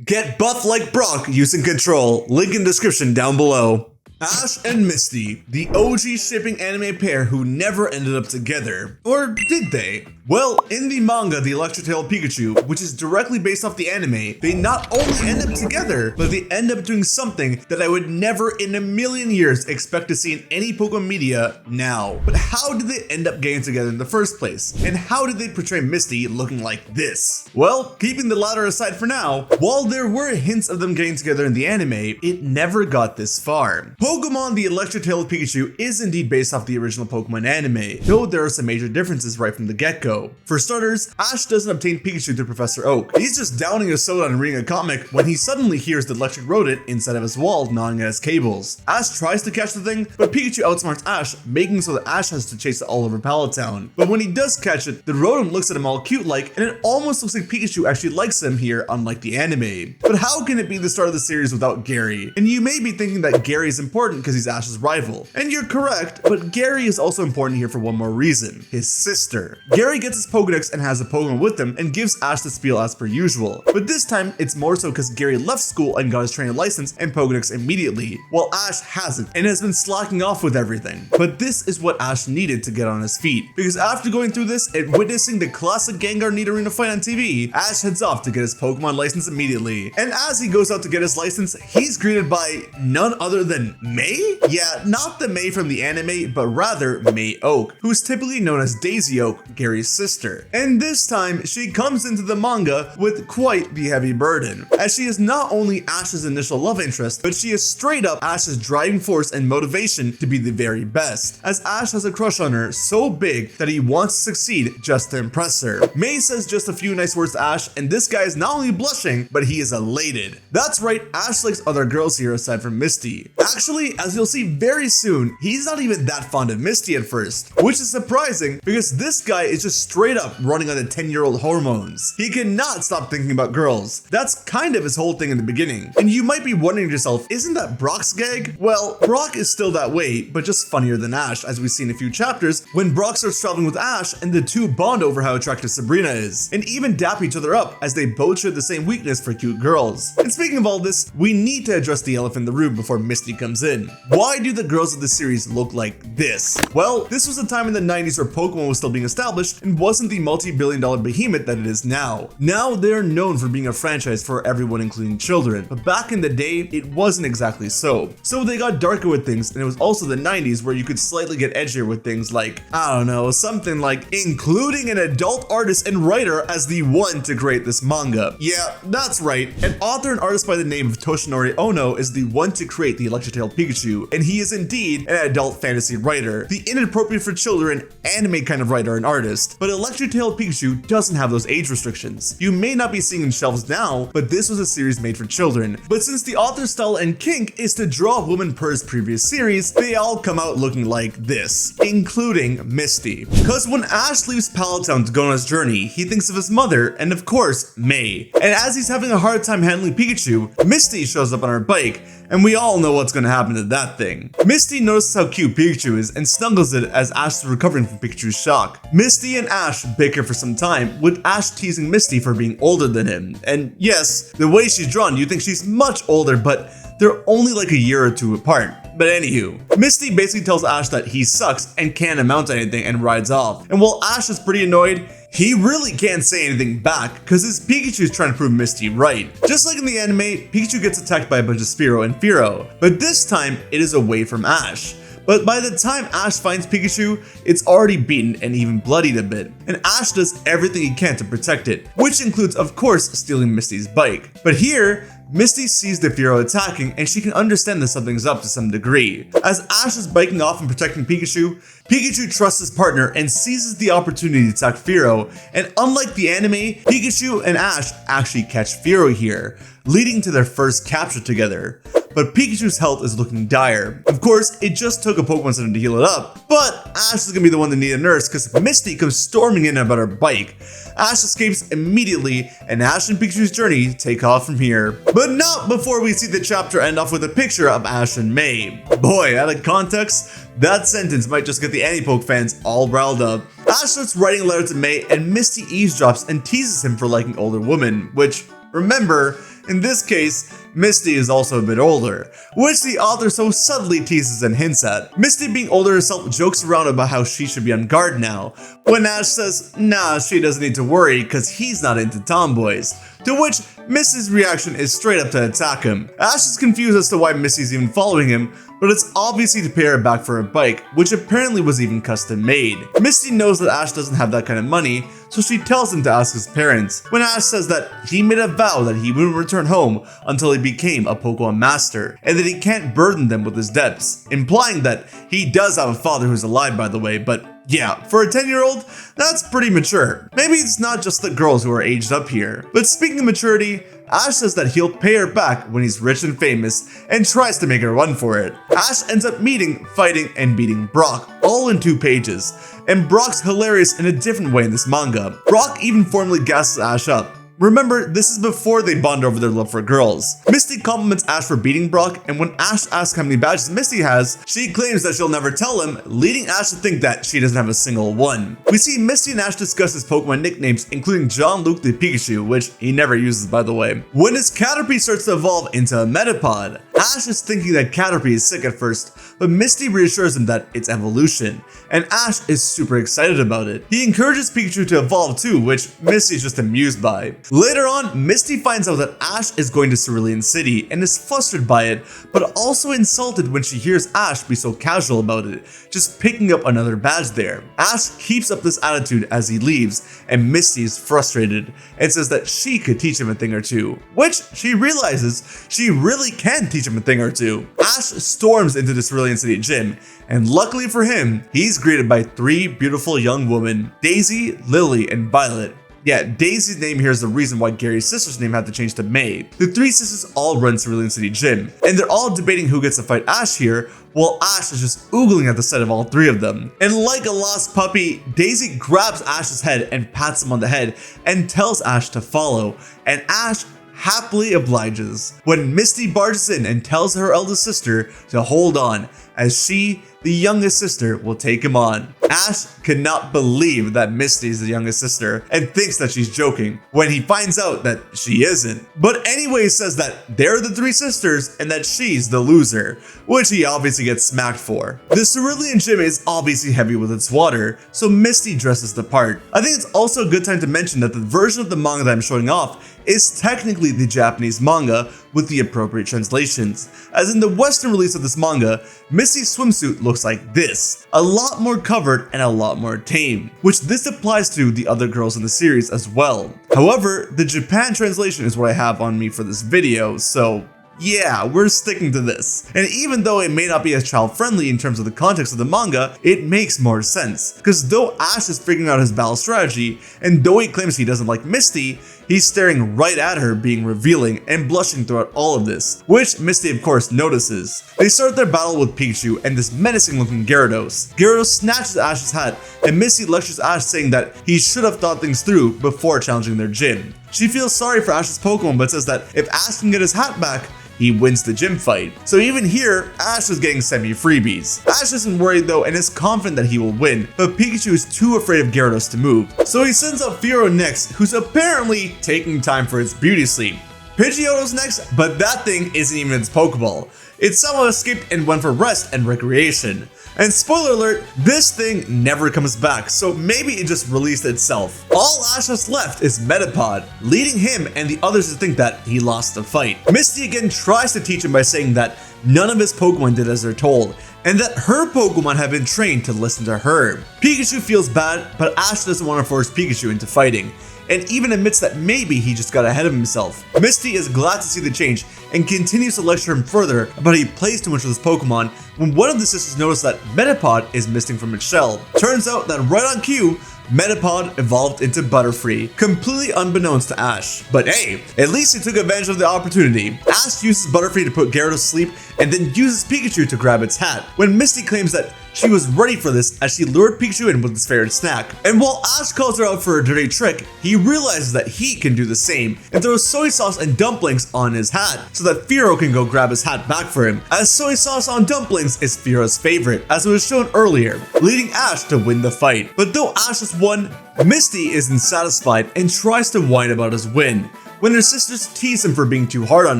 Get buff like Brock using Control. Link in description down below. Ash and Misty, the OG shipping anime pair who never ended up together. Or did they? Well, in the manga, The Electric Tail Pikachu, which is directly based off the anime, they not only end up together, but they end up doing something that I would never in a million years expect to see in any Pokemon media now. But how did they end up getting together in the first place? And how did they portray Misty looking like this? Well, keeping the latter aside for now, while there were hints of them getting together in the anime, it never got this far. Pokemon The Electric Tail Pikachu is indeed based off the original Pokemon anime, though there are some major differences right from the get-go. For starters, Ash doesn't obtain Pikachu through Professor Oak. He's just downing a soda and reading a comic when he suddenly hears the electric rodent inside of his wall gnawing at his cables. Ash tries to catch the thing, but Pikachu outsmarts Ash, making so that Ash has to chase it all over Palatown. But when he does catch it, the rodent looks at him all cute-like, and it almost looks like Pikachu actually likes him here, unlike the anime. But how can it be the start of the series without Gary? And you may be thinking that Gary is important because he's Ash's rival. And you're correct, but Gary is also important here for one more reason: his sister. Gary gets his Pokedex and has a Pokemon with him and gives Ash the spiel as per usual. But this time, it's more so because Gary left school and got his trainer license and Pokedex immediately, while Ash hasn't and has been slacking off with everything. But this is what Ash needed to get on his feet, because after going through this and witnessing the classic Gengar Nidorino fight on TV, Ash heads off to get his Pokemon license immediately. And as he goes out to get his license, he's greeted by none other than May? Yeah, not the May from the anime, but rather May Oak, who's typically known as Daisy Oak, Gary's sister. And this time, she comes into the manga with quite the heavy burden, as she is not only Ash's initial love interest, but she is straight up Ash's driving force and motivation to be the very best, as Ash has a crush on her so big that he wants to succeed just to impress her. May says just a few nice words to Ash, and this guy is not only blushing, but he is elated. That's right, Ash likes other girls here aside from Misty. Actually, as you'll see very soon, he's not even that fond of Misty at first, which is surprising because this guy is just straight up running on the 10-year-old hormones. He cannot stop thinking about girls. That's kind of his whole thing in the beginning. And you might be wondering to yourself, isn't that Brock's gag? Well, Brock is still that way, but just funnier than Ash, as we see in a few chapters when Brock starts traveling with Ash and the two bond over how attractive Sabrina is, and even dap each other up as they both share the same weakness for cute girls. And speaking of all this, we need to address the elephant in the room before Misty comes in. Why do the girls of the series look like this? Well, this was a time in the 90s where Pokemon was still being established and wasn't the multi-billion-dollar behemoth that it is now. Now they're known for being a franchise for everyone, including children, but back in the day, it wasn't exactly so. So they got darker with things, and it was also the 90s where you could slightly get edgier with things like, I don't know, something like including an adult artist and writer as the one to create this manga. Yeah, that's right. An author and artist by the name of Toshinori Ono is the one to create the Electric Tail Pikachu, and he is indeed an adult fantasy writer, the inappropriate for children anime kind of writer and artist. But Electric Tail Pikachu doesn't have those age restrictions. You may not be seeing in shelves now, but this was a series made for children. But since the author's style and kink is to draw a woman per his previous series, they all come out looking like this, including Misty. Cause when Ash leaves Palatown to go on his journey, he thinks of his mother and of course, May. And as he's having a hard time handling Pikachu, Misty shows up on her bike, and we all know what's gonna happen to that thing. Misty notices how cute Pikachu is and snuggles it as Ash is recovering from Pikachu's shock. Misty and Ash bicker for some time, with Ash teasing Misty for being older than him. And yes, the way she's drawn, you think she's much older, but they're only like a year or two apart. But anywho, Misty basically tells Ash that he sucks and can't amount to anything and rides off. And while Ash is pretty annoyed, he really can't say anything back because his Pikachu is trying to prove Misty right. Just like in the anime, Pikachu gets attacked by a bunch of Spearow and Fearow, but this time it is away from Ash. But by the time Ash finds Pikachu, it's already beaten and even bloodied a bit, and Ash does everything he can to protect it, which includes of course stealing Misty's bike. But here, Misty sees the Fearow attacking and she can understand that something's up to some degree. As Ash is biking off and protecting Pikachu, Pikachu trusts his partner and seizes the opportunity to attack Fearow, and unlike the anime, Pikachu and Ash actually catch Fearow here, leading to their first capture together. But Pikachu's health is looking dire. Of course, it just took a Pokemon Center to heal it up, but Ash is gonna be the one to need a nurse because Misty comes storming in about her bike. Ash escapes immediately, and Ash and Pikachu's journey take off from here. But not before we see the chapter end off with a picture of Ash and May. Boy, out of context, that sentence might just get the Anipok fans all riled up. Ash starts writing a letter to May, and Misty eavesdrops and teases him for liking older women, which, remember, In this case, Misty is also a bit older, which the author so subtly teases and hints at. Misty, being older herself, jokes around about how she should be on guard now, when Ash says nah, she doesn't need to worry because he's not into tomboys. To which Misty's reaction is straight up to attack him. Ash is confused as to why Misty's even following him, but it's obviously to pay her back for her bike, which apparently was even custom made. Misty knows that Ash doesn't have that kind of money, so she tells him to ask his parents, when Ash says that he made a vow that he wouldn't return home until he became a Pokemon Master, and that he can't burden them with his debts, implying that he does have a father who's alive, by the way, but yeah, for a 10-year-old, that's pretty mature. Maybe it's not just the girls who are aged up here. But speaking of maturity, Ash says that he'll pay her back when he's rich and famous, and tries to make her run for it. Ash ends up meeting, fighting, and beating Brock, all in 2 pages. And Brock's hilarious in a different way in this manga. Brock even formally gasses Ash up. Remember, this is before they bond over their love for girls. Misty compliments Ash for beating Brock, and when Ash asks how many badges Misty has, she claims that she'll never tell him, leading Ash to think that she doesn't have a single one. We see Misty and Ash discuss his Pokemon nicknames, including John Luke the Pikachu, which he never uses, by the way. When his Caterpie starts to evolve into a Metapod, Ash is thinking that Caterpie is sick at first, but Misty reassures him that it's evolution, and Ash is super excited about it. He encourages Pikachu to evolve too, which Misty is just amused by. Later on, Misty finds out that Ash is going to Cerulean City and is flustered by it, but also insulted when she hears Ash be so casual about it, just picking up another badge there. Ash keeps up this attitude as he leaves, and Misty is frustrated and says that she could teach him a thing or two, which she realizes she really can teach him a thing or two. Ash storms into the Cerulean City gym, and luckily for him, he's greeted by 3 beautiful young women, Daisy, Lily, and Violet. Yeah, Daisy's name here is the reason why Gary's sister's name had to change to May. The 3 sisters all run Cerulean City Gym, and they're all debating who gets to fight Ash here, while Ash is just oogling at the sight of all 3 of them. And like a lost puppy, Daisy grabs Ash's head and pats him on the head and tells Ash to follow, and Ash happily obliges when Misty barges in and tells her eldest sister to hold on, as she, the youngest sister, will take him on. Ash cannot believe that Misty is the youngest sister and thinks that she's joking when he finds out that she isn't. But anyway, says that they're the 3 sisters and that she's the loser, which he obviously gets smacked for. The Cerulean Gym is obviously heavy with its water, so Misty dresses the part. I think it's also a good time to mention that the version of the manga that I'm showing off is technically the Japanese manga with the appropriate translations, as in the Western release of this manga, Misty's swimsuit looks like this, a lot more covered and a lot more tame, which this applies to the other girls in the series as well. However, the Japan translation is what I have on me for this video, so yeah, we're sticking to this. And even though it may not be as child friendly in terms of the context of the manga, it makes more sense. Because though Ash is figuring out his battle strategy, and though he claims he doesn't like Misty, he's staring right at her, being revealing and blushing throughout all of this, which Misty of course notices. They start their battle with Pikachu and this menacing looking Gyarados. Gyarados snatches Ash's hat, and Misty lectures Ash, saying that he should have thought things through before challenging their gym. She feels sorry for Ash's Pokemon, but says that if Ash can get his hat back, he wins the gym fight. So even here, Ash is getting semi-freebies. Ash isn't worried though and is confident that he will win, but Pikachu is too afraid of Gyarados to move. So he sends out Firo next, who's apparently taking time for its beauty sleep. Pidgeotto's next, but that thing isn't even its Pokeball. It somehow escaped and went for rest and recreation. And spoiler alert, this thing never comes back, so maybe it just released itself. All Ash has left is Metapod, leading him and the others to think that he lost the fight. Misty again tries to teach him by saying that none of his Pokemon did as they're told, and that her Pokemon have been trained to listen to her. Pikachu feels bad, but Ash doesn't want to force Pikachu into fighting, and even admits that maybe he just got ahead of himself. Misty is glad to see the change and continues to lecture him further about he plays too much with his Pokemon, when one of the sisters notices that Metapod is missing from its shell. Turns out that right on cue, Metapod evolved into Butterfree, completely unbeknownst to Ash. But hey, at least he took advantage of the opportunity. Ash uses Butterfree to put Gyarados to sleep and then uses Pikachu to grab its hat, when Misty claims that she was ready for this as she lured Pikachu in with his favorite snack. And while Ash calls her out for a dirty trick, he realizes that he can do the same and throws soy sauce and dumplings on his hat so that Firo can go grab his hat back for him, as soy sauce on dumplings is Firo's favorite, as it was shown earlier, leading Ash to win the fight. But though Ash has won, Misty isn't satisfied and tries to whine about his win, when her sisters tease him for being too hard on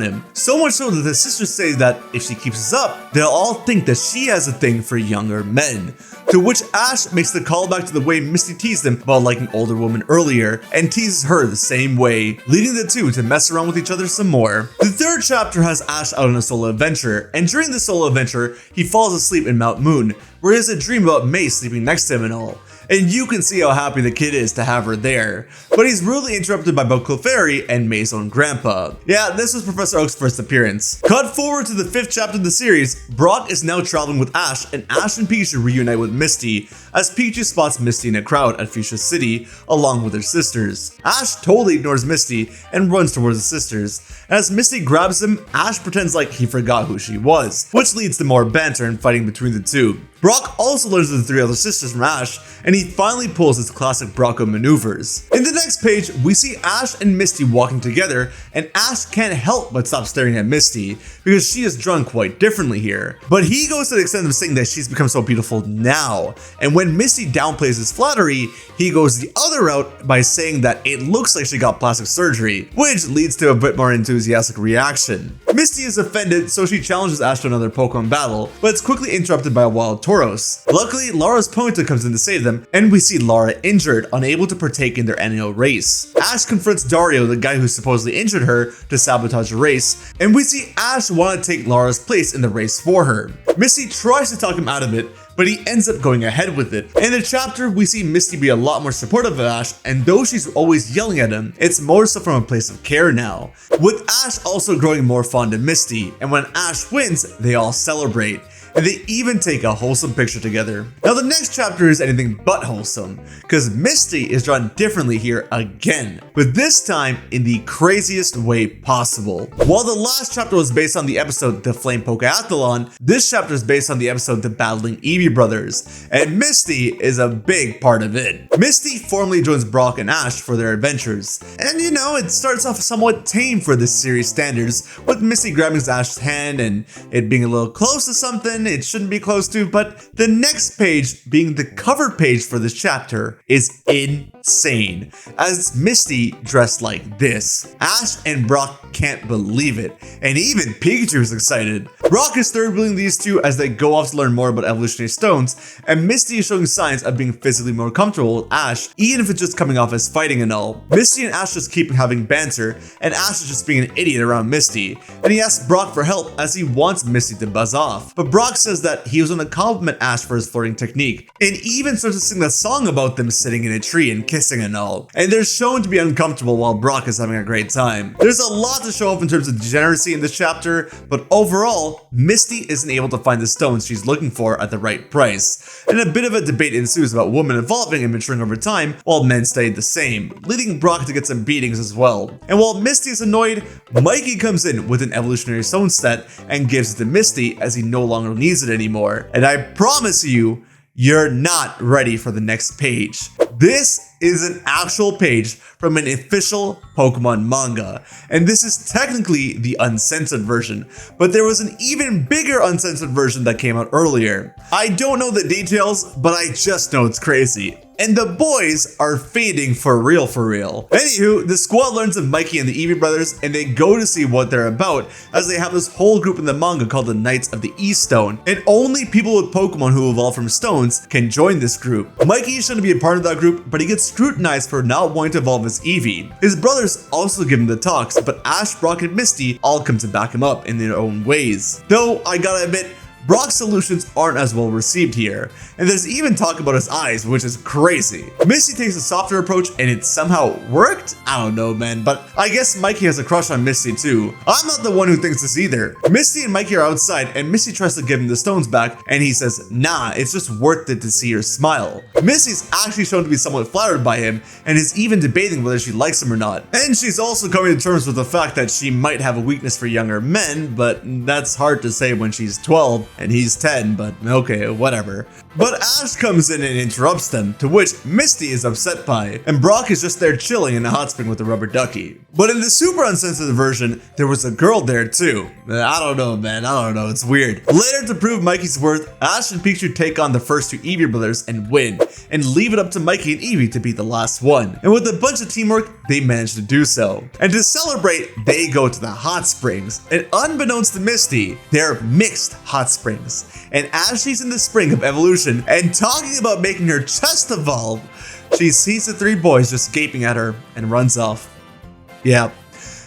him. So much so that the sisters say that if she keeps this up, they'll all think that she has a thing for younger men. To which Ash makes the callback to the way Misty teased him about liking older women earlier, and teases her the same way, leading the two to mess around with each other some more. The third chapter has Ash out on a solo adventure, and during the solo adventure, he falls asleep in Mount Moon, where he has a dream about May sleeping next to him and all. And you can see how happy the kid is to have her there. But he's rudely interrupted by both Clefairy and May's own grandpa. Yeah, this was Professor Oak's first appearance. Cut forward to the 5th chapter of the series, Brock is now traveling with Ash, and Ash and Pikachu reunite with Misty, as Pikachu spots Misty in a crowd at Fuchsia City, along with her sisters. Ash totally ignores Misty and runs towards the sisters. As Misty grabs him, Ash pretends like he forgot who she was, which leads to more banter and fighting between the two. Brock also learns of the 3 other sisters from Ash, and he finally pulls his classic Brocco maneuvers. In the next page, we see Ash and Misty walking together, and Ash can't help but stop staring at Misty, because she is drawn quite differently here. But he goes to the extent of saying that she's become so beautiful now, and when Misty downplays his flattery, he goes the other route by saying that it looks like she got plastic surgery, which leads to a bit more enthusiastic reaction. Misty is offended, so she challenges Ash to another Pokemon battle, but it's quickly interrupted by a wild Tauros. Luckily, Lara's Ponyta comes in to save them, and we see Lara injured, unable to partake in their annual race. Ash confronts Dario, the guy who supposedly injured her, to sabotage the race, and we see Ash want to take Lara's place in the race for her. Misty tries to talk him out of it, but he ends up going ahead with it. In the chapter, we see Misty be a lot more supportive of Ash, and though she's always yelling at him, it's more so from a place of care now. With Ash also growing more fond of Misty, and when Ash wins, they all celebrate. And they even take a wholesome picture together. Now the next chapter is anything but wholesome, because Misty is drawn differently here again, but this time in the craziest way possible. While the last chapter was based on the episode The Flame Pokeathlon, this chapter is based on the episode The Battling Eevee Brothers, and Misty is a big part of it. Misty formally joins Brock and Ash for their adventures, and you know, it starts off somewhat tame for this series standards, with Misty grabbing Ash's hand and it being a little close to something it shouldn't be close to, but the next page, being the cover page for this chapter, is insane, as Misty dressed like this. Ash and Brock can't believe it, and even Pikachu is excited. Brock is third wheeling these two as they go off to learn more about evolutionary stones, and Misty is showing signs of being physically more comfortable with Ash, even if it's just coming off as fighting and all. Misty and Ash just keep having banter, and Ash is just being an idiot around Misty, and he asks Brock for help as he wants Misty to buzz off. But Brock says that he was going to compliment Ash for his flirting technique, and even starts to sing that song about them sitting in a tree and kissing and all. And they're shown to be uncomfortable while Brock is having a great time. There's a lot to show off in terms of degeneracy in this chapter, but overall, Misty isn't able to find the stones she's looking for at the right price. And a bit of a debate ensues about women evolving and maturing over time, while men stayed the same, leading Brock to get some beatings as well. And while Misty is annoyed, Mikey comes in with an evolutionary stone set and gives it to Misty as he no longer needs it anymore. And I promise you, you're not ready for the next page. This is an actual page from an official Pokemon manga, and this is technically the uncensored version, but there was an even bigger uncensored version that came out earlier. I don't know the details, but I just know it's crazy. And the boys are fading for real for real. Anywho, the squad learns of Mikey and the Eevee brothers, and they go to see what they're about, as they have this whole group in the manga called the Knights of the East Stone, and only people with Pokemon who evolve from stones can join this group. Mikey is trying to be a part of that group, but he gets scrutinized for not wanting to evolve as Eevee. His brothers also give him the talks, but Ash, Brock, and Misty all come to back him up in their own ways. Though, I gotta admit, Brock's solutions aren't as well received here, and there's even talk about his eyes, which is crazy. Misty takes a softer approach and it somehow worked? I don't know, man, but I guess Mikey has a crush on Misty too. I'm not the one who thinks this either. Misty and Mikey are outside and Misty tries to give him the stones back and he says, nah, it's just worth it to see her smile. Misty's actually shown to be somewhat flattered by him and is even debating whether she likes him or not. And she's also coming to terms with the fact that she might have a weakness for younger men, but that's hard to say when she's 12 and he's 10, but okay, whatever. But Ash comes in and interrupts them, to which Misty is upset by, and Brock is just there chilling in a hot spring with a rubber ducky. But in the super uncensored version, there was a girl there too. I don't know, man, I don't know, it's weird. Later, to prove Mikey's worth, Ash and Pikachu take on the first two Eevee brothers and win, and leave it up to Mikey and Eevee to be the last one. And with a bunch of teamwork, they manage to do so. And to celebrate, they go to the hot springs, and unbeknownst to Misty, they're mixed hot springs. And as she's in the spring of evolution and talking about making her chest evolve, she sees the three boys just gaping at her and runs off. Yeah,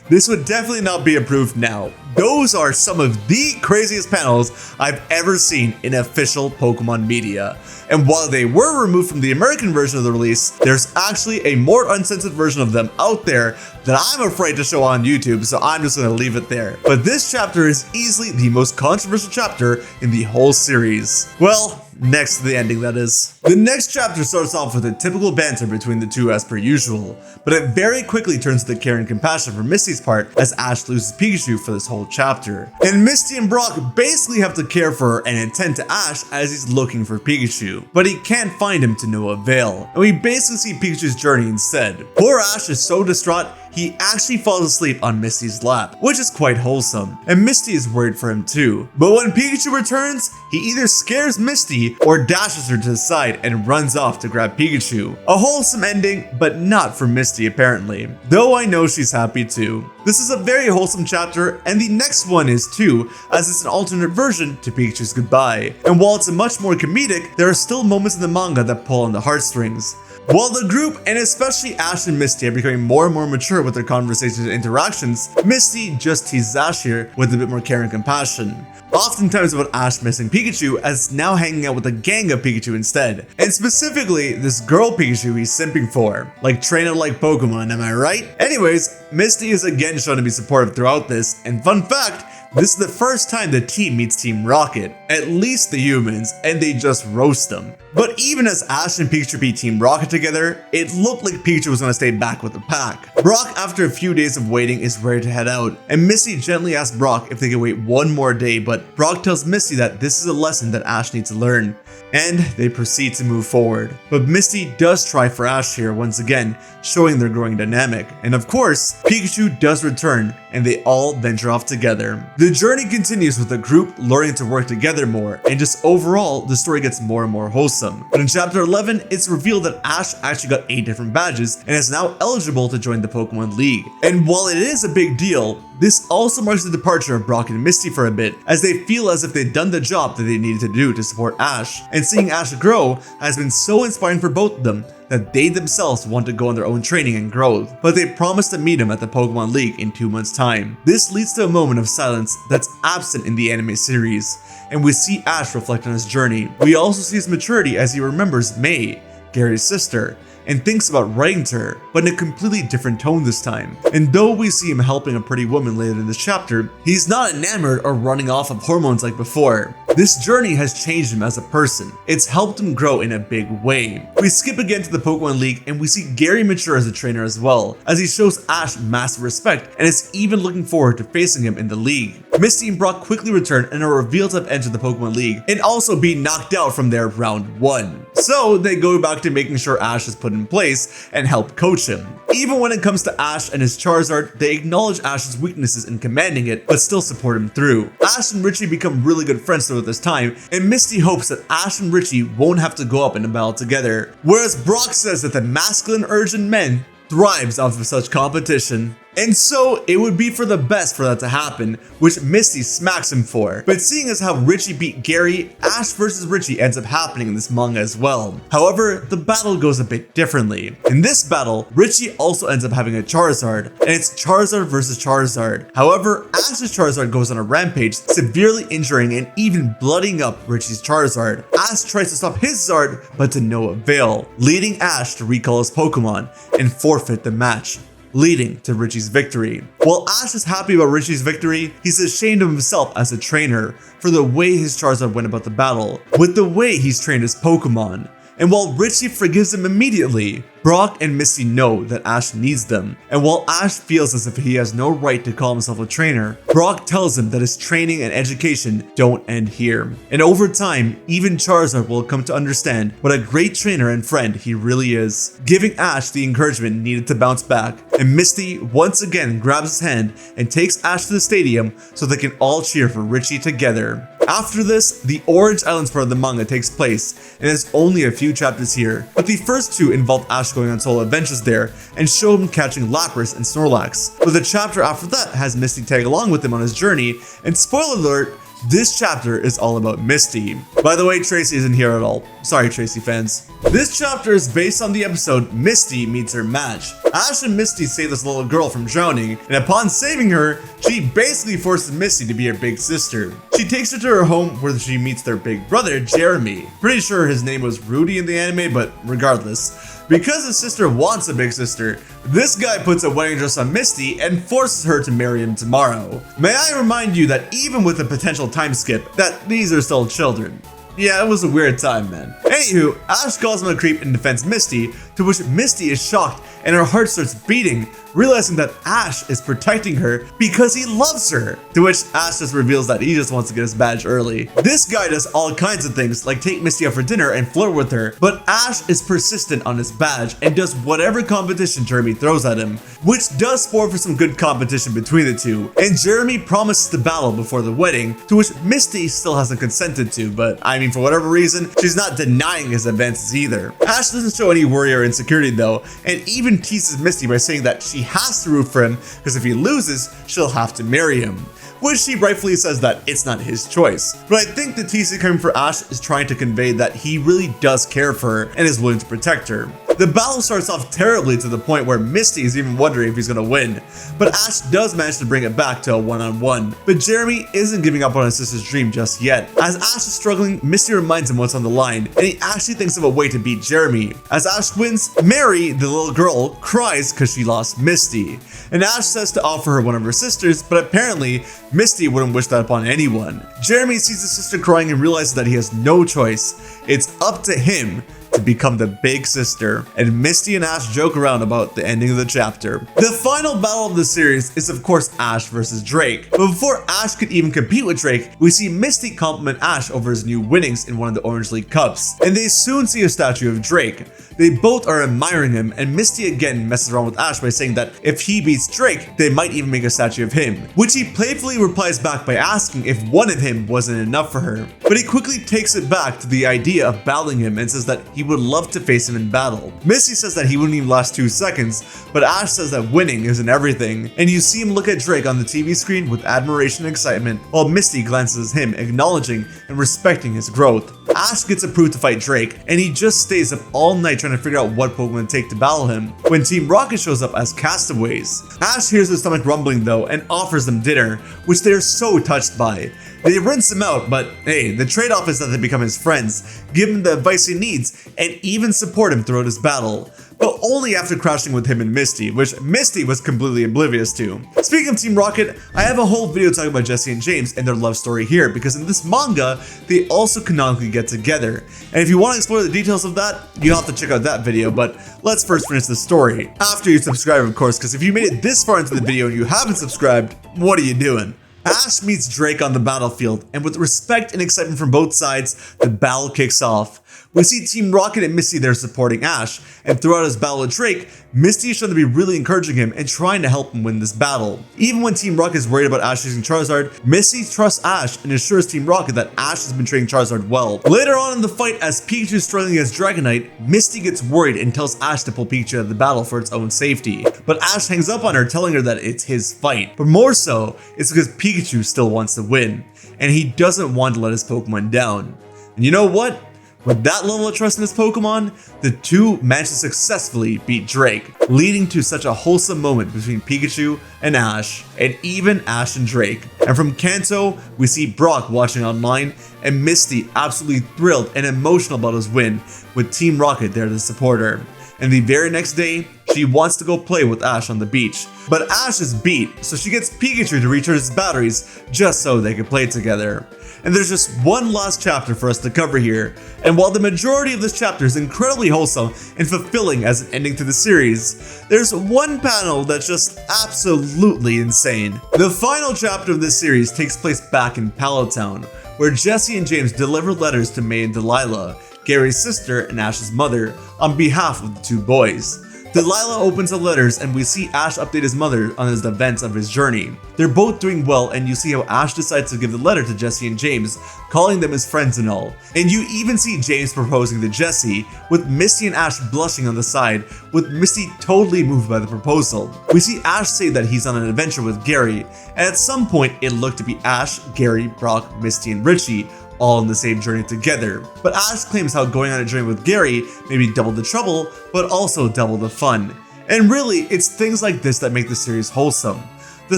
this would definitely not be approved now. Those are some of the craziest panels I've ever seen in official Pokemon media. And while they were removed from the American version of the release, there's actually a more uncensored version of them out there that I'm afraid to show on YouTube, so I'm just gonna leave it there. But this chapter is easily the most controversial chapter in the whole series. Well, next to the ending, that is. The next chapter starts off with a typical banter between the two as per usual, but it very quickly turns to care and compassion for Misty's part as Ash loses Pikachu for this whole chapter. And Misty and Brock basically have to care for her and attend to Ash as he's looking for Pikachu, but he can't find him to no avail. And we basically see Pikachu's journey instead. Poor Ash is so distraught, he actually falls asleep on Misty's lap, which is quite wholesome, and Misty is worried for him too. But when Pikachu returns, he either scares Misty or dashes her to the side and runs off to grab Pikachu. A wholesome ending, but not for Misty apparently, though I know she's happy too. This is a very wholesome chapter, and the next one is too, as it's an alternate version to Pikachu's goodbye. And while it's a much more comedic, there are still moments in the manga that pull on the heartstrings. While the group, and especially Ash and Misty, are becoming more and more mature with their conversations and interactions, Misty just teases Ash here with a bit more care and compassion. Oftentimes about Ash missing Pikachu as now hanging out with a gang of Pikachu instead. And specifically, this girl Pikachu he's simping for. Like trainer like Pokemon, am I right? Anyways, Misty is again shown to be supportive throughout this, and fun fact, this is the first time the team meets Team Rocket, at least the humans, and they just roast them. But even as Ash and Pikachu beat Team Rocket together, it looked like Pikachu was gonna stay back with the pack. Brock, after a few days of waiting, is ready to head out, and Misty gently asks Brock if they can wait one more day, but Brock tells Misty that this is a lesson that Ash needs to learn. And they proceed to move forward. But Misty does try for Ash here once again, showing their growing dynamic. And of course, Pikachu does return, and they all venture off together. The journey continues with the group learning to work together more, and just overall, the story gets more and more wholesome. But in chapter 11, it's revealed that Ash actually got 8 different badges, and is now eligible to join the Pokemon League. And while it is a big deal, this also marks the departure of Brock and Misty for a bit, as they feel as if they'd done the job that they needed to do to support Ash. And seeing Ash grow has been so inspiring for both of them that they themselves want to go on their own training and growth, but they promise to meet him at the Pokemon League in 2 months' time. This leads to a moment of silence that's absent in the anime series, and we see Ash reflect on his journey. We also see his maturity as he remembers May, Gary's sister, and thinks about writing to her, but in a completely different tone this time. And though we see him helping a pretty woman later in this chapter, he's not enamored or running off of hormones like before. This journey has changed him as a person. It's helped him grow in a big way. We skip again to the Pokemon League and we see Gary mature as a trainer as well, as he shows Ash massive respect and is even looking forward to facing him in the league. Misty and Brock quickly return and are revealed to have entered the Pokemon League and also be knocked out from their round 1. So they go back to making sure Ash is put in place and help coach him. Even when it comes to Ash and his Charizard, they acknowledge Ash's weaknesses in commanding it, but still support him through. Ash and Richie become really good friends throughout this time, and Misty hopes that Ash and Richie won't have to go up in a battle together. Whereas Brock says that the masculine urge in men thrives off of such competition. And so it would be for the best for that to happen, which Misty smacks him for. But seeing as how Richie beat Gary, Ash versus Richie ends up happening in this manga as well. However, the battle goes a bit differently. In this battle, Richie also ends up having a Charizard, and it's Charizard versus Charizard. However, Ash's Charizard goes on a rampage, severely injuring and even blooding up Richie's Charizard. Ash tries to stop his Zard, but to no avail, leading Ash to recall his Pokemon and forfeit the match, leading to Richie's victory. While Ash is happy about Richie's victory, he's ashamed of himself as a trainer for the way his Charizard went about the battle, with the way he's trained his Pokemon. And while Richie forgives him immediately, Brock and Misty know that Ash needs them. And while Ash feels as if he has no right to call himself a trainer, Brock tells him that his training and education don't end here. And over time, even Charizard will come to understand what a great trainer and friend he really is, giving Ash the encouragement needed to bounce back. And Misty once again grabs his hand and takes Ash to the stadium so they can all cheer for Richie together. After this, the Orange Islands part of the manga takes place, and there's only a few chapters here, but the first two involve Ash going on solo adventures there and show him catching Lapras and Snorlax. But the chapter after that has Misty tag along with him on his journey, and spoiler alert, this chapter is all about Misty. By the way, Tracy isn't here at all. Sorry, Tracy fans. This chapter is based on the episode Misty Meets Her Match. Ash and Misty save this little girl from drowning, and upon saving her, she basically forces Misty to be her big sister. She takes her to her home where she meets their big brother, Jeremy. Pretty sure his name was Rudy in the anime, but regardless. Because his sister wants a big sister, this guy puts a wedding dress on Misty and forces her to marry him tomorrow. May I remind you that even with a potential time skip, that these are still children. Yeah, it was a weird time, man. Anywho, Ash calls him a creep and defends Misty, to which Misty is shocked and her heart starts beating, realizing that Ash is protecting her because he loves her. To which Ash just reveals that he just wants to get his badge early. This guy does all kinds of things, like take Misty out for dinner and flirt with her, but Ash is persistent on his badge and does whatever competition Jeremy throws at him, which does sport for some good competition between the two. And Jeremy promises to battle before the wedding, to which Misty still hasn't consented to, but I mean, for whatever reason, she's not denying his advances either. Ash doesn't show any worry or insecurity though, and even teases Misty by saying that she has to root for him because if he loses, she'll have to marry him. Which she rightfully says that it's not his choice. But I think the teasing coming for Ash is trying to convey that he really does care for her and is willing to protect her. The battle starts off terribly to the point where Misty is even wondering if he's gonna win, but Ash does manage to bring it back to a one-on-one. But Jeremy isn't giving up on his sister's dream just yet. As Ash is struggling, Misty reminds him what's on the line, and he actually thinks of a way to beat Jeremy. As Ash wins, Mary, the little girl, cries because she lost Misty. And Ash says to offer her one of her sisters, but apparently, Misty wouldn't wish that upon anyone. Jeremy sees his sister crying and realizes that he has no choice. It's up to him to become the big sister, and Misty and Ash joke around about the ending of the chapter. The final battle of the series is of course Ash versus Drake, but before Ash could even compete with Drake, we see Misty compliment Ash over his new winnings in one of the Orange League Cups, and they soon see a statue of Drake. They both are admiring him, and Misty again messes around with Ash by saying that if he beats Drake, they might even make a statue of him, which he playfully replies back by asking if one of him wasn't enough for her. But he quickly takes it back to the idea of battling him and says that he would love to face him in battle. Misty says that he wouldn't even last 2 seconds, but Ash says that winning isn't everything, and you see him look at Drake on the TV screen with admiration and excitement, while Misty glances at him, acknowledging and respecting his growth. Ash gets approved to fight Drake, and he just stays up all night trying to figure out what Pokemon to take to battle him, when Team Rocket shows up as castaways. Ash hears his stomach rumbling though, and offers them dinner, which they are so touched by. They rinse him out, but hey, the trade-off is that they become his friends, give him the advice he needs, and even support him throughout his battle. But only after crashing with him and Misty, which Misty was completely oblivious to. Speaking of Team Rocket, I have a whole video talking about Jessie and James and their love story here, because in this manga, they also canonically get together. And if you want to explore the details of that, you have to check out that video, but let's first finish the story. After you subscribe, of course, because if you made it this far into the video and you haven't subscribed, what are you doing? Ash meets Drake on the battlefield, and with respect and excitement from both sides, the battle kicks off. We see Team Rocket and Misty there supporting Ash, and throughout his battle with Drake, Misty is shown to be really encouraging him and trying to help him win this battle. Even when Team Rocket is worried about Ash using Charizard, Misty trusts Ash and assures Team Rocket that Ash has been training Charizard well. Later on in the fight, as Pikachu is struggling against Dragonite, Misty gets worried and tells Ash to pull Pikachu out of the battle for its own safety. But Ash hangs up on her, telling her that it's his fight. But more so, it's because Pikachu still wants to win, and he doesn't want to let his Pokemon down. And you know what? With that level of trust in his Pokemon, the two managed to successfully beat Drake, leading to such a wholesome moment between Pikachu and Ash, and even Ash and Drake. And from Kanto, we see Brock watching online, and Misty absolutely thrilled and emotional about his win, with Team Rocket there to support her. And the very next day, She wants to go play with Ash on the beach, but Ash is beat, so she gets Pikachu to recharge his batteries just so they can play together. And there's just one last chapter for us to cover here, and while the majority of this chapter is incredibly wholesome and fulfilling as an ending to the series, there's one panel that's just absolutely insane. The final chapter of this series takes place back in Plateau, where Jesse and James deliver letters to May and Delilah, Gary's sister and Ash's mother, on behalf of the two boys. Delilah opens the letters and we see Ash update his mother on his events of his journey. They're both doing well, and you see how Ash decides to give the letter to Jesse and James, calling them his friends and all. And you even see James proposing to Jesse, with Misty and Ash blushing on the side, with Misty totally moved by the proposal. We see Ash say that he's on an adventure with Gary, and at some point it looked to be Ash, Gary, Brock, Misty, and Richie, all on the same journey together. But Ash claims how going on a journey with Gary may be double the trouble, but also double the fun. And really, it's things like this that make the series wholesome. The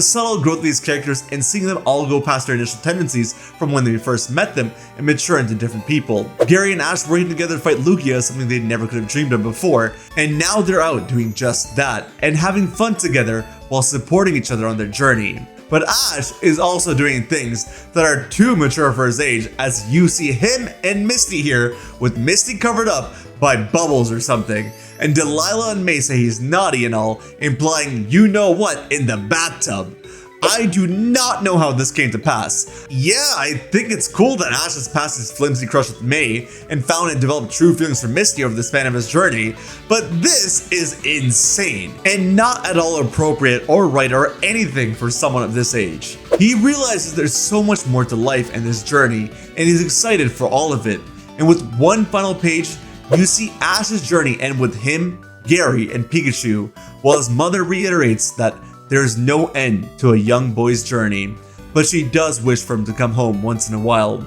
subtle growth of these characters and seeing them all go past their initial tendencies from when they first met them and mature into different people. Gary and Ash working together to fight Lugia is something they never could have dreamed of before, and now they're out doing just that and having fun together while supporting each other on their journey. But Ash is also doing things that are too mature for his age, as you see him and Misty here, with Misty covered up by bubbles or something, and Delilah and May say he's naughty and all, implying you know what in the bathtub. I do not know how this came to pass. Yeah, I think it's cool that Ash has passed his flimsy crush with May and found and developed true feelings for Misty over the span of his journey, but this is insane and not at all appropriate or right or anything for someone of this age. He realizes there's so much more to life and this journey, and he's excited for all of it. And with one final page, you see Ash's journey end with him, Gary, and Pikachu, while his mother reiterates that there's no end to a young boy's journey, but she does wish for him to come home once in a while.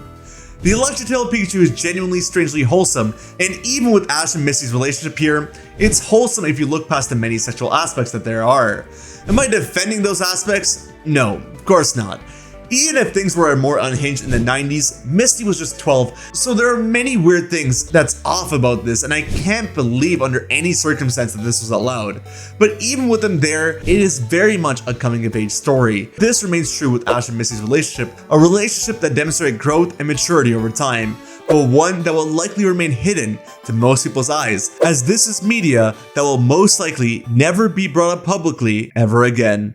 The electric tail of Pikachu is genuinely strangely wholesome, and even with Ash and Misty's relationship here, it's wholesome if you look past the many sexual aspects that there are. Am I defending those aspects? No, of course not. Even if things were more unhinged in the 90s, Misty was just 12, so there are many weird things that's off about this, and I can't believe under any circumstance that this was allowed. But even with them there, it is very much a coming of age story. This remains true with Ash and Misty's relationship, a relationship that demonstrated growth and maturity over time, but one that will likely remain hidden to most people's eyes, as this is media that will most likely never be brought up publicly ever again.